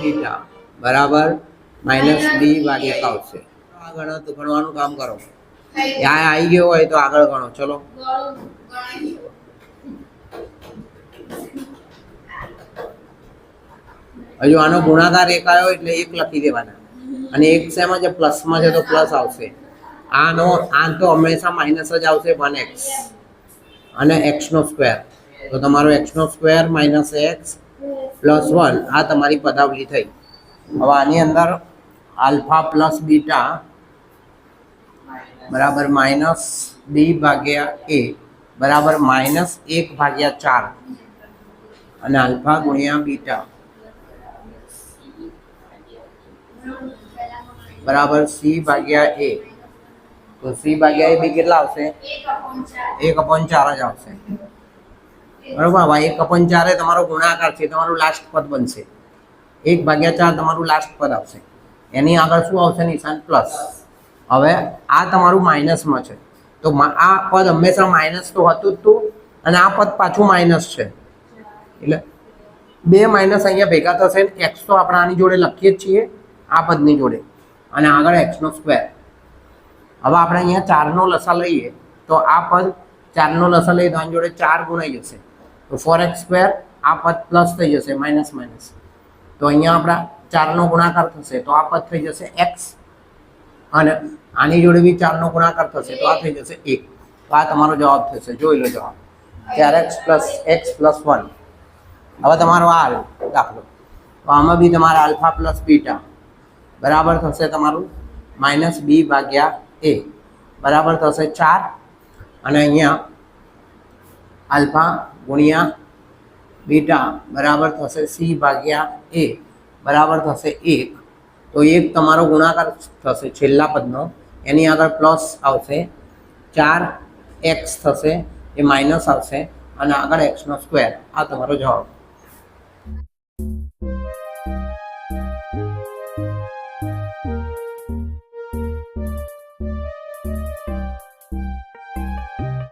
Theta બરાબર minus બી ભાગ્યા આવશે. આ ગણો તો ગણવાનું કામ કરો. ત્યાં આવી ગયો હોય તો આગળ ગણો. ચલો હજુ આનો ગુણાકાર એક આવ્યો એટલે એક લખી દેવાના અને એક શેમાં છે પ્લસમાં છે તો પ્લસ આવશે. આનો આ તો હંમેશા માઇનસ જ આવશે 1x અને x નો સ્ક્વેર તો તમારો x નો સ્ક્વેર માઇનસ એક્સ પ્લસ 1 આ તમારી પદાવલી થઈ. હવે આની અંદર આલ્ફા પ્લસ બીટા બરાબર માઇનસ બી ભાગ્યા એ બરાબર માઇનસ 1/4 અને આલ્ફા ગુણ્યા બીટા બરાબર સી ભાગ્યા એ. તો સી ભાગ્યા એ બી કેટલા આવશે 1/4 જ આવશે. બરોબર. હવે 1/4 એ તમારો ગુણાકાર છે, તમારું લાસ્ટ પદ બનશે. 1/4 તમારું લાસ્ટ પદ આવશે. એની આગળ શું આવશે નિશાન પ્લસ. હવે આ તમારું માઇનસમાં છે તો આ પદ હંમેશા માઇનસ તો હતું જ તું અને આ પદ પાછું માઇનસ છે એટલે બે માઇનસ અહીંયા ભેગા થશે. એક્સ તો આપણે આની જોડે લખીએ જ છીએ આ પદની જોડે અને આગળ એક્સ નો સ્ક્વેર. હવે આપણે અહીંયા 4 નો લસા લઈએ તો આ પદ 4 નો લસા લઈએ તો આની જોડે 4 ગુણાઈ જશે તો 4x સ્ક્વેર. આ પદ પ્લસ થઈ જશે માઇનસ માઇનસ તો અહીંયા આપણા 4 નો ગુણાકાર થશે તો આ પદ થઈ જશે x અને આની જોડે બી 4 નો ગુણાકાર થશે તો આ થઈ જશે 1. તો આ તમારો જવાબ થશે. જોઈ લો જવાબ 4x + x + 1. હવે તમારો આ દાખલો તો આમાં બી તમારા આલ્ફા પ્લસ બીટા બરાબર થશે તમારું માઇનસ બી ભાગ્યા એ બરાબર થશે 4 અને અહીંયા આલ્ફા ગુણ્યા બીટા બરાબર થશે સી ભાગ્યા એ બરાબર થશે 1. તો 1 તમારો ગુણાકાર થશે છેલ્લા પદનો એની આગળ પ્લસ આવશે 4x થશે એ માઇનસ આવશે અને આગળ x નો સ્ક્વેર. આ તમારો જવાબ.